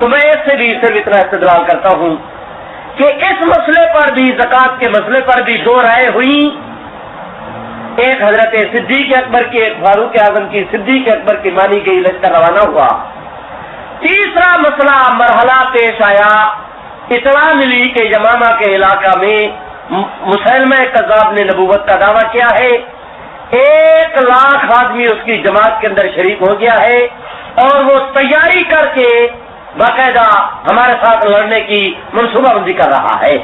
تو میں اس سے بھی صرف اتنا استدلال کرتا ہوں کہ اس مسئلے پر بھی، زکوٰۃ کے مسئلے پر بھی دو رائے ہوئی، ایک حضرت صدیق اکبر کی، ایک فاروق اعظم کی۔ صدیق اکبر کی مانی گئی، لشکر روانہ ہوا۔ تیسرا مسئلہ مرحلہ پیش آیا، اطلاع ملی کہ یمامہ کے علاقہ میں مسیلمہ کذاب نے نبوت کا دعویٰ کیا ہے، 1,00,000 آدمی اس کی جماعت کے اندر شریک ہو گیا ہے، اور وہ تیاری کر کے باقاعدہ ہمارے ساتھ لڑنے کی منصوبہ بندی کر رہا ہے۔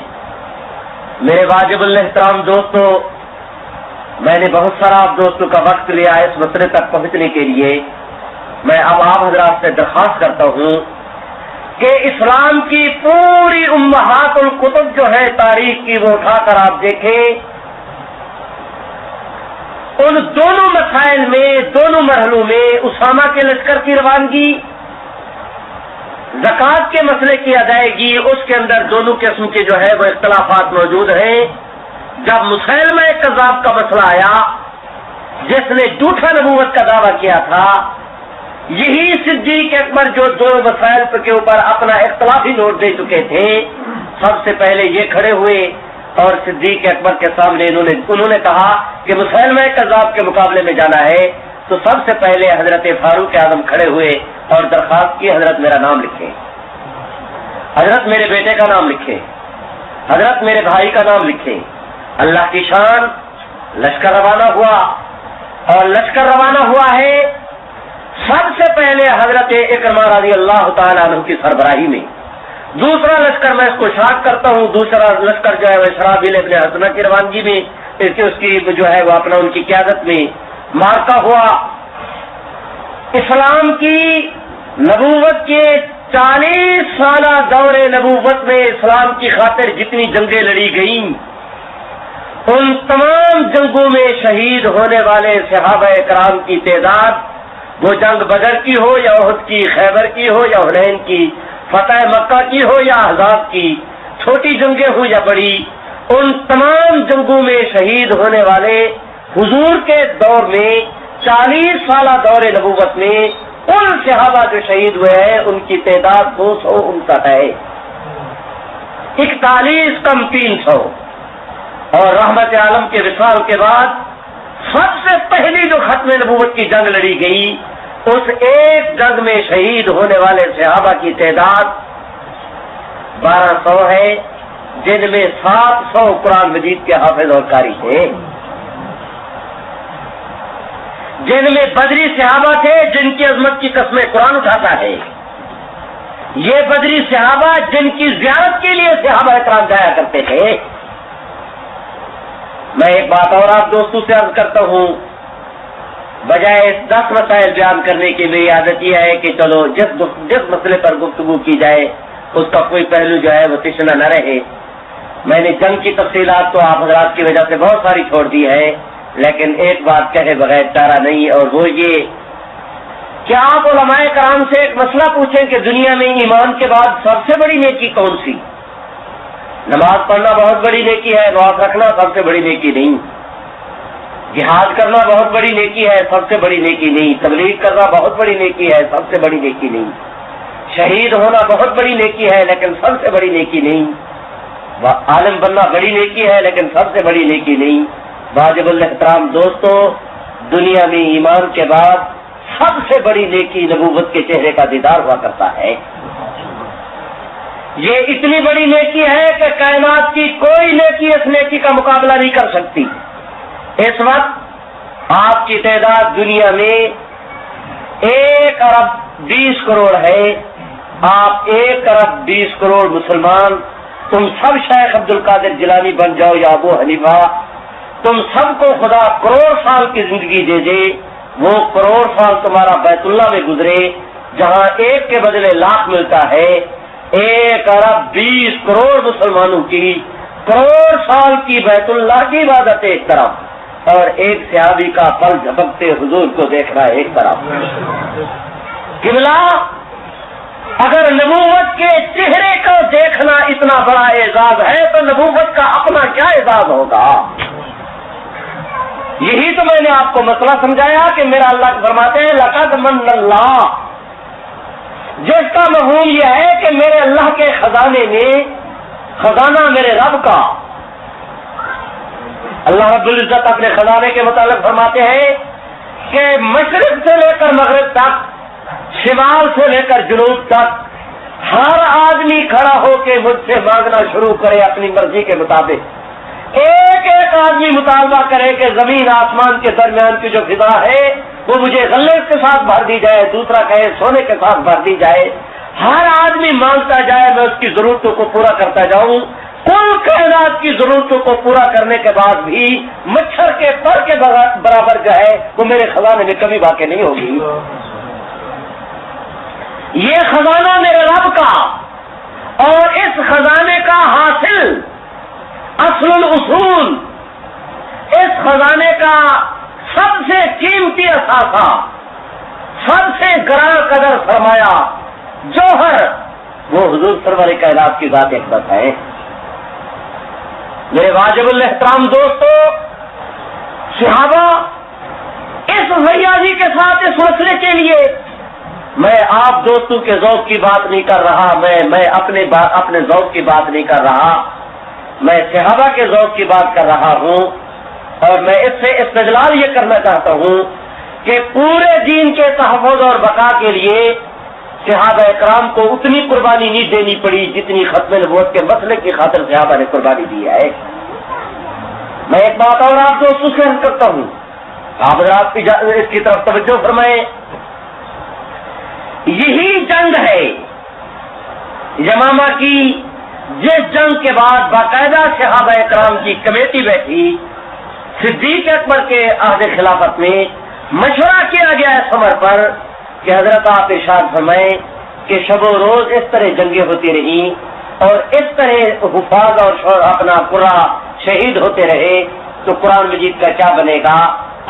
میرے واجب الاحترام دوستو، میں نے بہت سارا آپ دوستوں کا وقت لیا اس مسئلے تک پہنچنے کے لیے۔ میں اب آپ حضرات سے درخواست کرتا ہوں کہ اسلام کی پوری امہات الکتب جو ہے تاریخ کی، وہ اٹھا کر آپ دیکھیں، ان دونوں مسائل میں، دونوں مرحلوں میں اسامہ کے لشکر کی روانگی، زکوٰۃ کے مسئلے کی ادائیگی، اس کے اندر دونوں قسم کے جو ہے وہ اختلافات موجود ہیں۔ جب مسیلمہ کذاب کا مسئلہ آیا، جس نے جھوٹا نبوت کا دعویٰ کیا تھا، یہی صدیق اکبر جو دو مسائل کے اوپر اپنا اختلافی نوٹ دے چکے تھے، سب سے پہلے یہ کھڑے ہوئے اور صدیق اکبر کے سامنے انہوں نے کہا کہ مسیلمہ کذاب کے مقابلے میں جانا ہے۔ تو سب سے پہلے حضرت فاروق اعظم کھڑے ہوئے اور درخواست کی، حضرت میرا نام لکھیں، حضرت میرے بیٹے کا نام لکھیں، حضرت میرے بھائی کا نام لکھیں۔ اللہ کی شان، لشکر روانہ ہوا، اور لشکر روانہ ہوا ہے سب سے پہلے حضرت اکرمہ رضی اللہ تعالیٰ عنہ کی سربراہی میں۔ دوسرا لشکر میں اس کو شاک کرتا ہوں، دوسرا لشکر جو ہے وہ شرابیل ابن حسنہ کی روانگی میں، اس کی جو ہے وہ اپنا ان کی قیادت میں مارکا ہوا۔ اسلام کی نبوت کے 40 سالہ دور نبوت میں اسلام کی خاطر جتنی جنگیں لڑی گئیں، ان تمام جنگوں میں شہید ہونے والے صحابہ کرام کی تعداد، وہ جنگ بدر کی ہو یا احد کی، خیبر کی ہو یا حنین کی، فتح مکہ کی ہو یا احزاب کی، چھوٹی جنگیں ہوں یا بڑی، ان تمام جنگوں میں شہید ہونے والے حضور کے دور میں 40 سالہ دور نبوت میں ان صحابہ جو شہید ہوئے ہیں ان کی تعداد 259 ہے، 41 کم 300۔ اور رحمت عالم کے وصال کے بعد سب سے پہلی جو ختم نبوت کی جنگ لڑی گئی، اس ایک جنگ میں شہید ہونے والے صحابہ کی تعداد 1200 ہے، جن میں 700 قرآن مجید کے حافظ اور قاری تھے، جن میں بدری صحابہ تھے جن کی عظمت کی قسمیں قرآن اٹھاتا ہے۔ یہ بدری صحابہ جن کی زیارت کے لیے صحابہ اکرام جایا کرتے تھے۔ میں ایک بات اور آپ دوستوں سے عرض کرتا ہوں، بجائے 10 مسائل بیان کرنے کی میری عادت یہ ہے کہ چلو جس مسئلے پر گفتگو کی جائے اس کا کوئی پہلو جو ہے وہ تشنا نہ رہے۔ میں نے جنگ کی تفصیلات تو آپ حضرات کی وجہ سے بہت ساری چھوڑ دی ہے، لیکن ایک بات کہے بغیر چارہ نہیں، اور وہ یہ کہ آپ علماء کرام سے ایک مسئلہ پوچھیں کہ دنیا میں ایمان کے بعد سب سے بڑی نیکی کون سی؟ نماز پڑھنا بہت بڑی نیکی ہے، روزہ رکھنا سب سے بڑی نیکی نہیں، جہاد کرنا بہت بڑی نیکی ہے، سب سے بڑی نیکی نہیں، تبلیغ کرنا بہت بڑی نیکی ہے، سب سے بڑی نیکی نہیں، شہید ہونا بہت بڑی نیکی ہے لیکن سب سے بڑی نیکی نہیں، عالم بننا بڑی نیکی ہے لیکن سب سے بڑی نیکی نہیں۔ واجب الاحترام دوستو، دنیا میں ایمان کے بعد سب سے بڑی نیکی نبوت کے چہرے کا دیدار ہوا کرتا ہے۔ یہ اتنی بڑی نیکی ہے کہ کائنات کی کوئی نیکی اس نیکی کا مقابلہ نہیں کر سکتی۔ اس وقت آپ کی تعداد دنیا میں 1 ارب 20 کروڑ ہے، آپ 1 ارب 20 کروڑ مسلمان، تم سب شیخ عبد القادر جیلانی بن جاؤ یا ابو حنیفہ، تم سب کو خدا کروڑ سال کی زندگی دے دے، وہ کروڑ سال تمہارا بیت اللہ میں گزرے، جہاں 1 کے بدلے لاکھ ملتا ہے، 1 ارب 20 کروڑ مسلمانوں کی کروڑ سال کی بیت اللہ کی عبادت ایک طرف، اور ایک صحابی کا پل جھپکتے حضور کو دیکھنا ایک طرف۔ قبلہ، اگر نبوت کے چہرے کو دیکھنا اتنا بڑا اعزاز ہے تو نبوت کا اپنا کیا اعزاز ہوگا؟ یہی تو میں نے آپ کو مسئلہ سمجھایا کہ میرا اللہ فرماتے ہیں لقد من اللہ، جس کا مفہوم یہ ہے خزانے میں خزانہ میرے رب کا. اللہ رب العزت اپنے خزانے کے متعلق فرماتے ہیں کہ مشرق سے لے کر مغرب تک، شمال سے لے کر جنوب تک ہر آدمی کھڑا ہو کے مجھ سے مانگنا شروع کرے اپنی مرضی کے مطابق. ایک ایک آدمی مطالبہ کرے کہ زمین آسمان کے درمیان کی جو فضا ہے وہ مجھے غلے کے ساتھ بھر دی جائے، دوسرا کہے سونے کے ساتھ بھر دی جائے. ہر آدمی مانگتا جائے، میں اس کی ضرورتوں کو پورا کرتا جاؤں. کل کائنات کی ضرورتوں کو پورا کرنے کے بعد بھی مچھر کے پر کے برابر جو ہے وہ میرے خزانے میں کبھی واقع نہیں ہوگی. یہ خزانہ میرے رب کا، اور اس خزانے کا حاصل اصل الاصول، اس خزانے کا سب سے قیمتی اثاثہ، سب سے گراں قدر فرمایا جوہر، وہ حضور سرور کائنات کی ذات اقدس ہے. میرے واجب الاحترام دوستو، صحابہ اس فیاضی کے ساتھ اس مسئلے کے لیے، میں آپ دوستوں کے ذوق کی بات نہیں کر رہا، میں اپنے ذوق کی بات نہیں کر رہا، میں صحابہ کے ذوق کی بات کر رہا ہوں. اور میں اس سے استدلال یہ کرنا چاہتا ہوں کہ پورے دین کے تحفظ اور بقا کے لیے صحابہ اکرام کو اتنی قربانی نہیں دینی پڑی جتنی ختم نبوت کے مسئلے کی خاطر صحابہ نے قربانی دی ہے. میں ایک بات اور آپ دوستوں سے عرض کرتا ہوں، آپ حضرات اس کی طرف توجہ فرمائیں. یہی جنگ ہے یمامہ کی، جس جنگ کے بعد باقاعدہ صحابہ اکرام کی کمیٹی بیٹھی، صدیق اکبر کے عہد خلافت میں مشورہ کیا گیا اس عمر پر کہ حضرت آپ ارشاد فرمائیں کہ شب و روز اس طرح جنگیں ہوتی رہی اور اس طرح حفاظ اور اپنا قرا شہید ہوتے رہے تو قرآن مجید کا کیا بنے گا.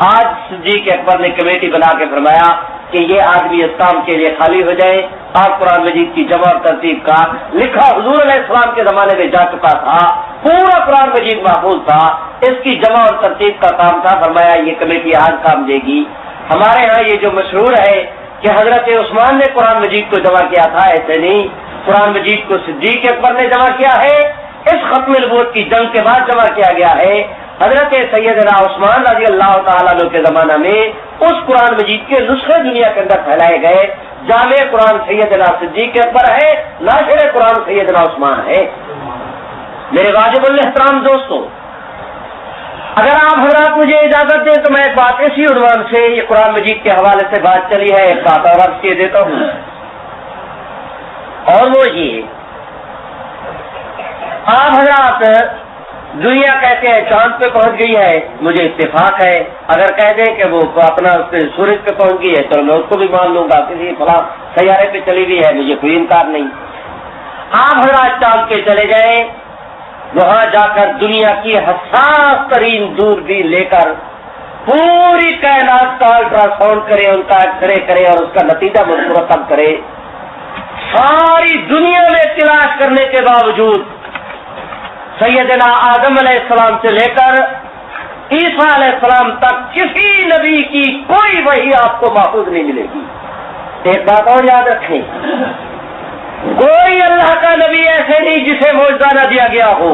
آج صدیق اکبر نے کمیٹی بنا کے فرمایا کہ یہ آدمی اس کام کے لیے خالی ہو جائے. آپ قرآن مجید کی جمع اور ترتیب کا لکھا حضور علیہ السلام کے زمانے میں جا چکا تھا، پورا قرآن مجید محفوظ تھا، اس کی جمع اور ترتیب کا کام تھا. فرمایا یہ کمیٹی آج کام دے گی. ہمارے ہاں یہ جو مشہور ہے کہ حضرت عثمان نے قرآن مجید کو جمع کیا تھا، ایسے نہیں، قرآن مجید کو صدیق اکبر نے جمع کیا ہے، اس ختم نبوت کی جنگ کے بعد جمع کیا گیا ہے. حضرت سیدنا عثمان رضی اللہ تعالیٰ عنہ کے زمانہ میں اس قرآن مجید کے نسخے دنیا کے اندر پھیلائے گئے. جامع قرآن سیدنا صدیق اکبر ہے، ناشر قرآن سیدنا عثمان ہے. میرے واجب الاحترام دوستو، اگر آپ حضرات مجھے اجازت دیں تو میں ایک بات اسی عنوان سے، یہ قرآن مجید کے حوالے سے بات چلی ہے، ایک بات اور عرض کیے دیتا ہوں، اور وہ یہ، آپ حضرات دنیا کہتے ہیں چاند پہ پہنچ گئی ہے، مجھے اتفاق ہے. اگر کہہ دیں کہ وہ اپنا سورج پہ پہنچ گئی ہے تو میں اس کو بھی مان لوں گا، کسی فلاں سیارے پہ چلی گئی ہے، مجھے کوئی انکار نہیں. آپ حضرات چاند پہ چلے جائیں، وہاں جا کر دنیا کی حساس ترین دوربین لے کر پوری کائنات کا الٹرا ساؤنڈ کرے، ان کا ایکس رے کرے اور اس کا نتیجہ مرتب کرے. ساری دنیا میں تلاش کرنے کے باوجود سیدنا آدم علیہ السلام سے لے کر عیسیٰ علیہ السلام تک کسی نبی کی کوئی وحی آپ کو محفوظ نہیں ملے گی. ایک بات اور یاد رکھیں، کوئی اللہ کا نبی ایسے نہیں جسے معجزہ نہ دیا گیا ہو،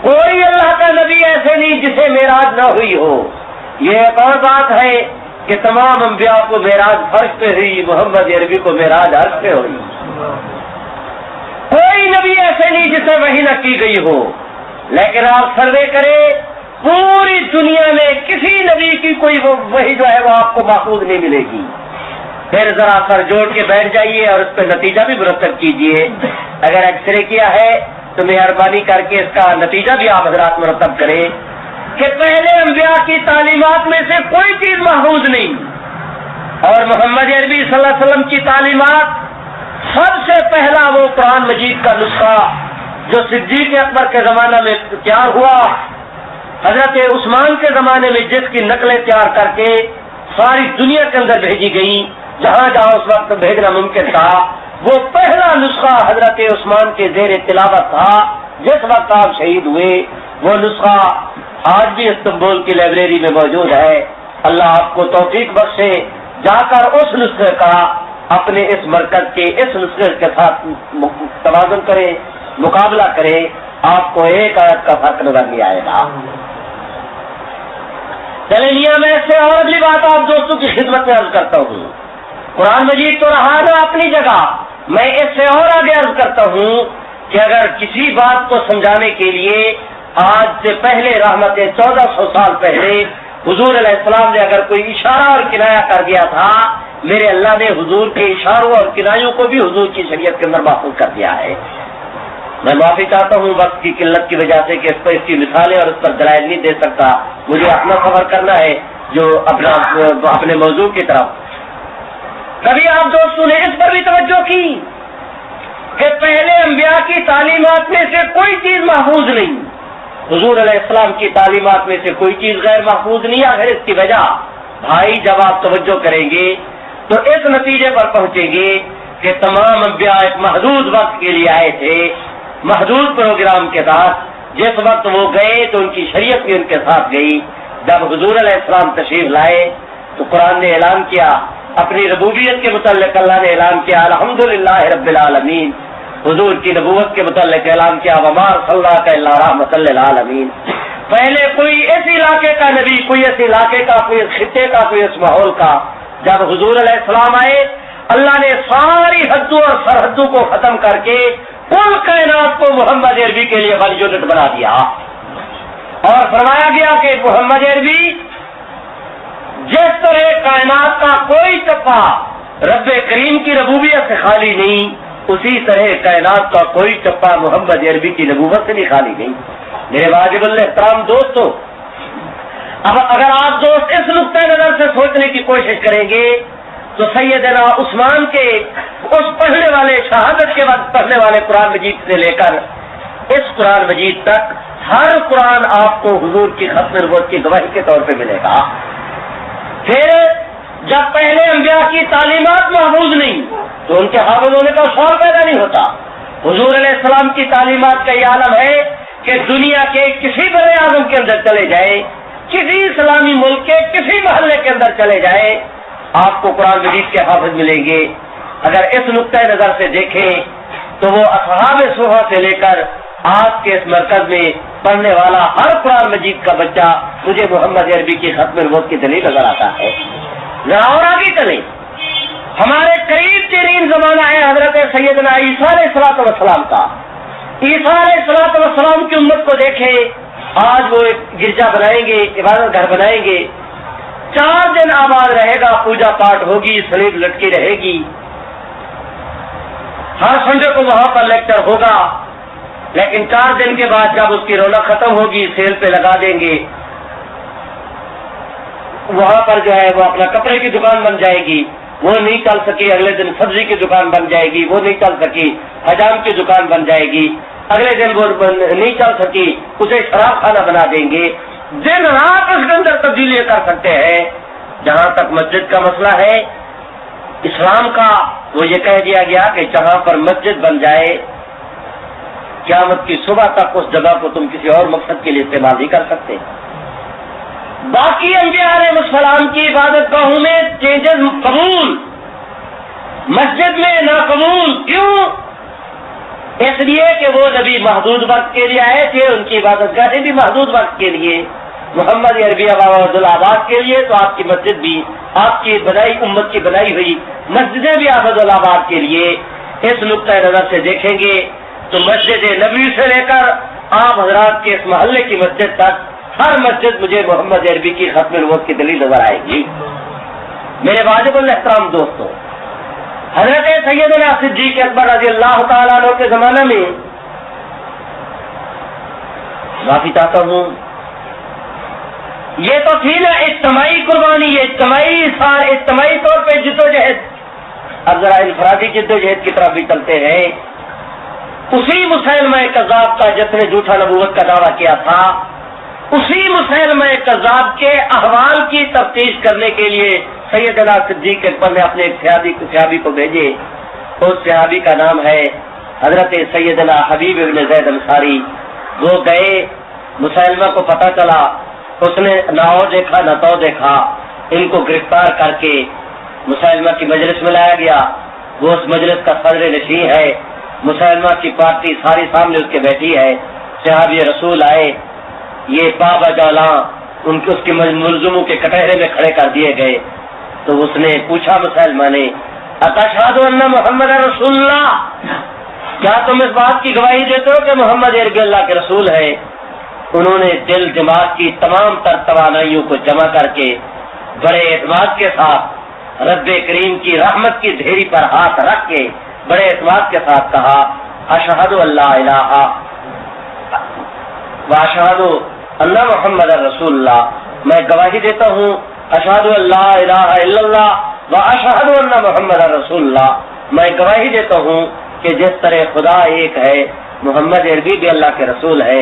کوئی اللہ کا نبی ایسے نہیں جسے معراج نہ ہوئی ہو. یہ ایک اور بات ہے کہ تمام انبیاء کو معراج فرش پہ ہوئی، محمد عربی کو معراج عرش پہ ہوئی. کوئی نبی ایسے نہیں جسے وحی نہ کی گئی ہو. لیکن آپ سروے کریں، پوری دنیا میں کسی نبی کی کوئی وحی جو ہے وہ آپ کو محفوظ نہیں ملے گی. پھر ذرا سر جوڑ کے بیٹھ جائیے اور اس پہ نتیجہ بھی مرتب کیجئے. اگر ایکس رے کیا ہے تو مہربانی کر کے اس کا نتیجہ بھی آپ حضرات مرتب کریں کہ پہلے انبیاء کی تعلیمات میں سے کوئی چیز محفوظ نہیں، اور محمد عربی صلی اللہ علیہ وسلم کی تعلیمات سب سے پہلا وہ قرآن مجید کا نسخہ جو صدیق اکبر کے زمانہ میں تیار ہوا، حضرت عثمان کے زمانے میں جس کی نقلیں تیار کر کے ساری دنیا کے اندر بھیجی گئی، جہاں جہاں اس وقت بھیجنا ممکن تھا، وہ پہلا نسخہ حضرت عثمان کے زیر تلاوت تھا جس وقت آپ شہید ہوئے. وہ نسخہ آج بھی استنبول کی لائبریری میں موجود ہے. اللہ آپ کو توفیق بخشے، جا کر اس نسخے کا اپنے اس مرکز کے اس نسخے کے ساتھ توازن کریں، مقابلہ کریں، آپ کو ایک آیت کا فرق نظر نہیں آئے گا۔ چلے میاں میں اس سے اور اگلی بات آپ دوستوں کی خدمت میں عرض کرتا ہوں۔ قرآن مجید تو رہا نا اپنی جگہ، میں اس سے اور آگے عرض کرتا ہوں کہ اگر کسی بات کو سمجھانے کے لیے آج سے پہلے رحمت 1400 سال پہلے حضور علیہ السلام نے اگر کوئی اشارہ اور کنایا کر دیا تھا، میرے اللہ نے حضور کے اشاروں اور کنایوں کو بھی حضور کی شریعت کے اندر محفوظ کر دیا ہے۔ میں معافی چاہتا ہوں وقت کی قلت کی وجہ سے کہ اس پر اس کی مثالیں اور اس پر دلائل نہیں دے سکتا، مجھے اپنا سفر کرنا ہے جو اپنے موضوع کی طرف۔ کبھی آپ دوستوں نے اس پر بھی توجہ کی کہ پہلے انبیاء کی تعلیمات میں سے کوئی چیز محفوظ نہیں، حضور علیہ السلام کی تعلیمات میں سے کوئی چیز غیر محفوظ نہیں۔ آخر اس کی وجہ بھائی جب آپ توجہ کریں گے تو اس نتیجے پر پہنچیں گے کہ تمام انبیاء ایک محدود وقت کے لیے آئے تھے، محدود پروگرام کے تحت۔ جس وقت وہ گئے تو ان کی شریعت بھی ان کے ساتھ گئی۔ جب حضور علیہ السلام تشریف لائے تو قرآن نے اعلان کیا، اپنی ربوبیت کے متعلق اللہ نے اعلان کیا الحمدللہ رب العالمین، حضور کی نبوت کے متعلق اعلان کیا وما ارسلناک الا رحمۃ للعالمین۔ پہلے کوئی اس علاقے کا نبی، کوئی اس علاقے کا، کوئی اس خطے کا، کوئی اس ماحول کا، جب حضور علیہ السلام آئے اللہ نے ساری حدوں اور سرحدوں کو ختم کر کے کل کائنات کو محمد عربی کے لیے ون یونٹ بنا دیا، اور فرمایا گیا کہ محمد عربی جس طرح کائنات کا کوئی ٹپا رب کریم کی ربوبیت سے خالی نہیں، اسی طرح کائنات کا کوئی ٹپا محمد عربی کی نبوت سے بھی خالی نہیں۔ میرے واجب الاحترام دوستو، اب اگر آپ دوست اس نقطۂ نظر سے سوچنے کی کوشش کریں گے تو سیدنا عثمان کے اس پڑھنے والے شہادت کے بعد پڑھنے والے قرآن مجید سے لے کر اس قرآن مجید تک ہر قرآن آپ کو حضور کی ختم نبوت کی گواہی کے طور پہ ملے گا۔ پھر جب پہلے انبیاء کی تعلیمات محفوظ نہیں تو ان کے حافظ ہونے کا شور پیدا نہیں ہوتا۔ حضور علیہ السلام کی تعلیمات کا یہ عالم ہے کہ دنیا کے کسی بر اعظم کے اندر چلے جائے، کسی اسلامی ملک کے کسی محلے کے اندر چلے جائے، آپ کو قرآن مجید کے حافظ ملیں گے۔ اگر اس نقطۂ نظر سے دیکھیں تو وہ اصحاب صفحہ سے لے کر آپ کے اس مرکز میں پڑھنے والا ہر قرآن مجید کا بچہ مجھے محمد عربی کی ختم نبوت کی دلیل نظر آتا ہے۔ ذرا اور آگے چلیں، ہمارے قریب ترین زمانہ ہے حضرت سیدنا عیسیٰ علیہ الصلوۃ والسلام کا۔ عیسیٰ علیہ الصلوۃ والسلام کی امت کو دیکھیں، آج وہ ایک گرجا بنائیں گے، عبادت گھر بنائیں گے، 4 دن آباد رہے گا، پوجا پاٹ ہوگی، سلیب لٹکی رہے گی، ہر سنڈے کو وہاں پر لیکچر ہوگا، لیکن 4 دن کے بعد جب اس کی رونق ختم ہوگی سیل پہ لگا دیں گے، وہاں پر جو ہے وہ اپنا کپڑے کی دکان بن جائے گی، وہ نہیں چل سکی، اگلے دن سبزی کی دکان بن جائے گی، وہ نہیں چل سکی، حجام کی دکان بن جائے گی، اگلے دن وہ نہیں چل سکی، اسے شراب خانہ بنا دیں گے، دن رات اس کے اندر تبدیلی کر سکتے ہیں۔ جہاں تک مسجد کا مسئلہ ہے اسلام کا، وہ یہ کہہ دیا گیا کہ جہاں پر مسجد بن جائے قیامت کی صبح تک اس جگہ کو تم کسی اور مقصد کے لیے استعمال نہیں کر سکتے۔ باقی انبیاء علیہ السلام کی عبادت گاہوں میں چینجز قبول، مسجد میں ناقبول، کیوں؟ اس لیے کہ وہ نبی محدود وقت کے لیے آئے تھے، ان کی عبادت گاہیں بھی محدود وقت کے لیے، محمد عربی آباد الآباد کے لیے، تو آپ کی مسجد بھی، آپ کی بنائی امت کی بنائی ہوئی مسجدیں بھی آباد الآباد کے لیے۔ اس نقطۂ نظر سے دیکھیں گے تو مسجد نبوی سے لے کر آپ حضرات کے اس محلے کی مسجد تک ہر مسجد مجھے محمد عربی کی ختم نبوت کی دلیل نظر آئے گی۔ میرے واجب الاحترام دوستو، حضرت سیدنا صدیق اکبر رضی اللہ تعالیٰ عنہ کے زمانہ میں، معافی چاہتا ہوں، یہ تو تھی نا اجتماعی قربانی، یہ اجتماعی طور پہ جدوجہد، اب ذرا انفرادی جدوجہد کی طرف بھی چلتے ہیں۔ اسی مسلمہ کذاب کا جس نے جھوٹا نبوت کا دعویٰ کیا تھا، اسی مسلمہ کذاب کے احوال کی تفتیش کرنے کے لیے سیدنا صدیق اکبر نے اپنے ایک صحابی کو بھیجے۔ اس صحابی کا نام ہے حضرت سیدنا حبیب ابن زید انصاری۔ وہ گئے، مسلمہ کو پتہ چلا، اس نے نہ او دیکھا نہ تو دیکھا، ان کو گرفتار کر کے مسلمہ کی مجلس میں لایا گیا. وہ اس مجلس کا صدر نشین ہے. مسلمہ کی پارٹی ساری سامنے اس کے بیٹھی ہے. صحابی رسول آئے, یہ بابا جولاں اس کے ملزموں کے کٹہرے میں کھڑے کر دیے گئے. تو اس نے پوچھا مسلمہ نے, اتشہد ان محمد رسول اللہ, کیا تم اس بات کی گواہی دیتے ہو کہ محمد اللہ کے رسول ہے؟ انہوں نے دل دماغ کی تمام تر توانائیوں کو جمع کر کے بڑے اعتماد کے ساتھ رب کریم کی رحمت کی ڈھیری پر ہاتھ رکھ کے بڑے اعتماد کے ساتھ کہا, اشہد اللہ الہ واشہد ان محمد رسول اللہ, میں گواہی دیتا ہوں اشہد اللہ الہ الا اللہ واشہد ان محمد رسول اللہ, میں گواہی دیتا ہوں کہ جس طرح خدا ایک ہے محمد عربی بھی اللہ کے رسول ہے.